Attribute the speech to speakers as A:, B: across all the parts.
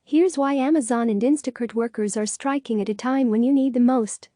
A: Here's why Amazon and Instacart workers are striking at a time when you need them most.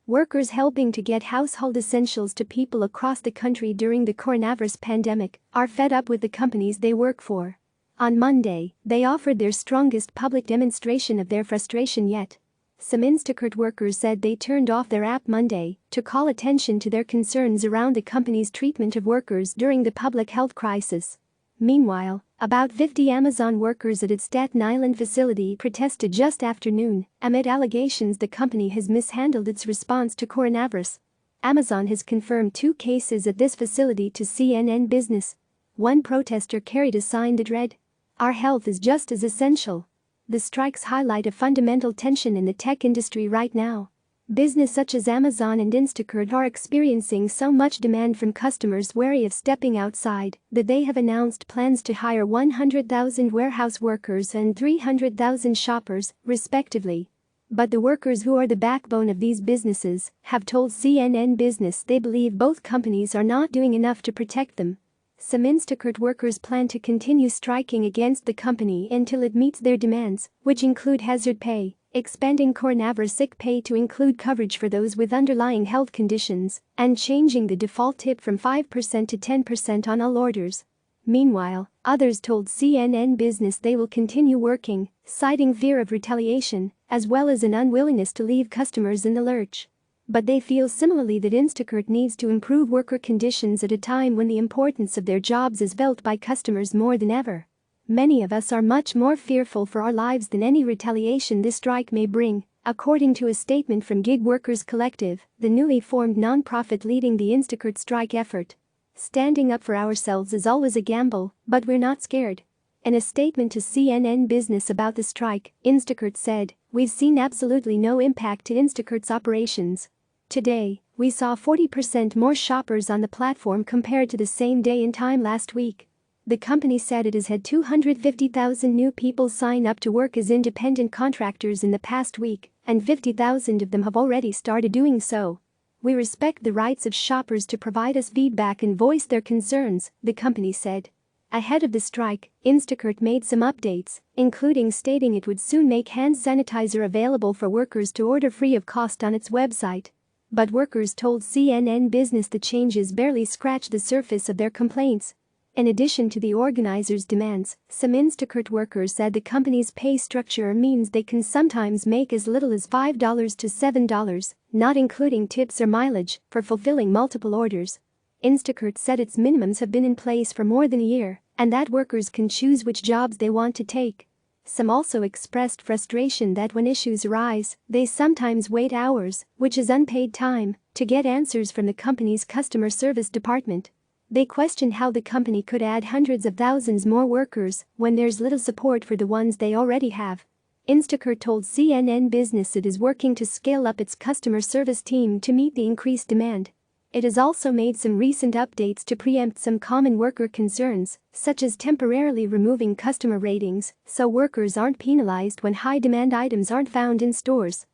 A: Workers helping to get household essentials to people across the country during the coronavirus pandemic are fed up with the companies they work for. On Monday, they offered their strongest public demonstration of their frustration yet. Some Instacart workers said they turned off their app Monday to call attention to their concerns around the company's treatment of workers during the public health crisis. Meanwhile, about 50 Amazon workers at its Staten Island facility protested just after noon amid allegations the company has mishandled its response to coronavirus. Amazon has confirmed 2 cases at this facility to CNN Business. One protester carried a sign that read, "Our health is just as essential." The strikes highlight a fundamental tension in the tech industry right now. Business such as Amazon and Instacart are experiencing so much demand from customers wary of stepping outside that they have announced plans to hire 100,000 warehouse workers and 300,000 shoppers, respectively. But the workers who are the backbone of these businesses have told CNN Business they believe both companies are not doing enough to protect them. Some Instacart workers plan to continue striking against the company until it meets their demands, which include hazard pay, expanding coronavirus sick pay to include coverage for those with underlying health conditions, and changing the default tip from 5% to 10% on all orders. Meanwhile, others told CNN Business they will continue working, citing fear of retaliation, as well as an unwillingness to leave customers in the lurch. But they feel similarly that Instacart needs to improve worker conditions at a time when the importance of their jobs is felt by customers more than ever. Many of us are much more fearful for our lives than any retaliation this strike may bring, according to a statement from Gig Workers Collective, the newly formed nonprofit leading the Instacart strike effort. "Standing up for ourselves is always a gamble, but we're not scared." In a statement to CNN Business about the strike, Instacart said, "We've seen absolutely no impact to Instacart's operations. Today, we saw 40% more shoppers on the platform compared to the same day in time last week." The company said it has had 250,000 new people sign up to work as independent contractors in the past week, and 50,000 of them have already started doing so. "We respect the rights of shoppers to provide us feedback and voice their concerns," the company said. Ahead of the strike, Instacart made some updates, including stating it would soon make hand sanitizer available for workers to order free of cost on its website. But workers told CNN Business the changes barely scratched the surface of their complaints. In addition to the organizers' demands, some Instacart workers said the company's pay structure means they can sometimes make as little as $5 to $7, not including tips or mileage, for fulfilling multiple orders. Instacart said its minimums have been in place for more than a year, and that workers can choose which jobs they want to take. Some also expressed frustration that when issues arise, they sometimes wait hours, which is unpaid time, to get answers from the company's customer service department. They questioned how the company could add hundreds of thousands more workers when there's little support for the ones they already have. Instacart told CNN Business it is working to scale up its customer service team to meet the increased demand. It has also made some recent updates to preempt some common worker concerns, such as temporarily removing customer ratings so workers aren't penalized when high-demand items aren't found in stores.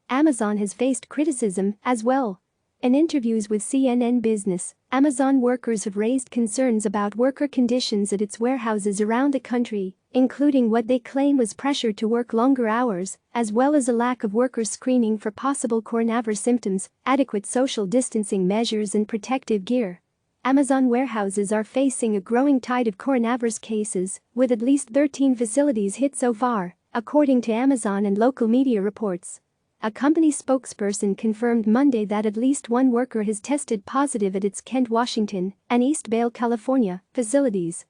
A: Amazon has faced criticism as well. In interviews with CNN Business, Amazon workers have raised concerns about worker conditions at its warehouses around the country, including what they claim was pressure to work longer hours, as well as a lack of worker screening for possible coronavirus symptoms, adequate social distancing measures and protective gear. Amazon warehouses are facing a growing tide of coronavirus cases, with at least 13 facilities hit so far, according to Amazon and local media reports. A company spokesperson confirmed Monday that at least one worker has tested positive at its Kent, Washington, and East Vale, California, facilities.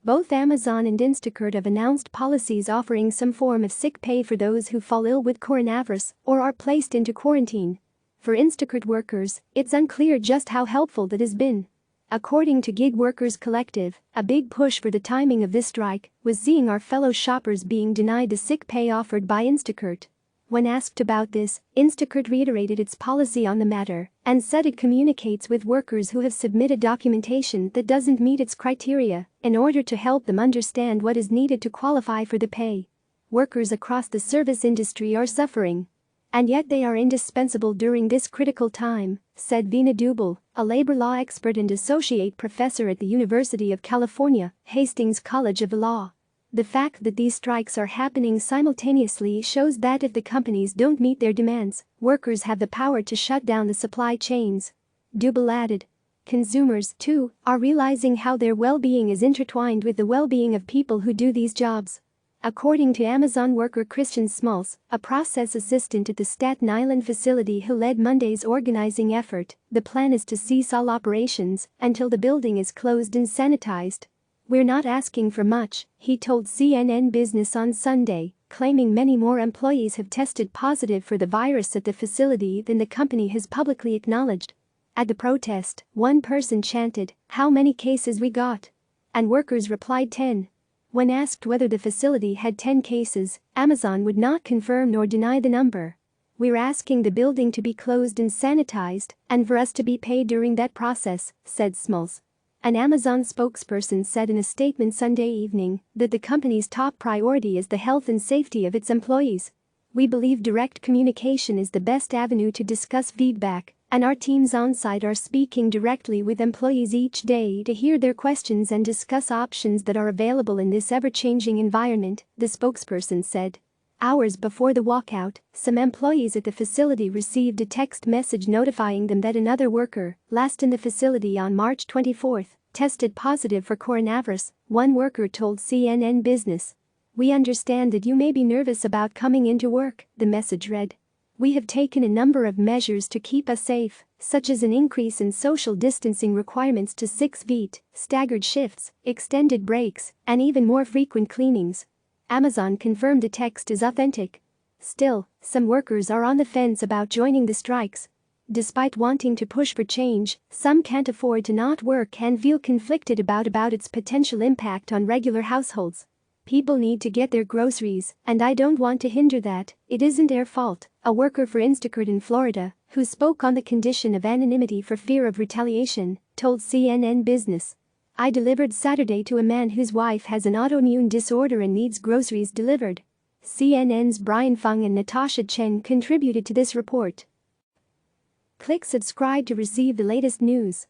A: Both Amazon and Instacart have announced policies offering some form of sick pay for those who fall ill with coronavirus or are placed into quarantine. For Instacart workers, it's unclear just how helpful that has been. According to Gig Workers Collective, a big push for the timing of this strike was seeing our fellow shoppers being denied the sick pay offered by Instacart. When asked about this, Instacart reiterated its policy on the matter and said it communicates with workers who have submitted documentation that doesn't meet its criteria in order to help them understand what is needed to qualify for the pay. Workers across the service industry are suffering. And yet they are indispensable during this critical time, said Veena Dubal, a labor law expert and associate professor at the University of California, Hastings College of Law. The fact that these strikes are happening simultaneously shows that if the companies don't meet their demands, workers have the power to shut down the supply chains. Dubel added. Consumers, too, are realizing how their well-being is intertwined with the well-being of people who do these jobs. According to Amazon worker Christian Smalls, a process assistant at the Staten Island facility who led Monday's organizing effort, the plan is to cease all operations until the building is closed and sanitized. "We're not asking for much," he told CNN Business on Sunday, claiming many more employees have tested positive for the virus at the facility than the company has publicly acknowledged. At the protest, one person chanted, "How many cases we got?" And workers replied 10. When asked whether the facility had 10 cases, Amazon would not confirm nor deny the number. "We're asking the building to be closed and sanitized, and for us to be paid during that process," said Smalls. An Amazon spokesperson said in a statement Sunday evening that the company's top priority is the health and safety of its employees. "We believe direct communication is the best avenue to discuss feedback, and our teams on-site are speaking directly with employees each day to hear their questions and discuss options that are available in this ever-changing environment," the spokesperson said. Hours before the walkout, some employees at the facility received a text message notifying them that another worker, last in the facility on March 24, tested positive for coronavirus, one worker told CNN Business. "We understand that you may be nervous about coming into work," the message read. "We have taken a number of measures to keep us safe, such as an increase in social distancing requirements to 6 feet, staggered shifts, extended breaks, and even more frequent cleanings." Amazon confirmed the text is authentic. Still, some workers are on the fence about joining the strikes. Despite wanting to push for change, some can't afford to not work and feel conflicted about its potential impact on regular households. "People need to get their groceries, and I don't want to hinder that. It isn't their fault," a worker for Instacart in Florida, who spoke on the condition of anonymity for fear of retaliation, told CNN Business. "I delivered Saturday to a man whose wife has an autoimmune disorder and needs groceries delivered." CNN's Brian Fung and Natasha Chen contributed to this report. Click subscribe to receive the latest news.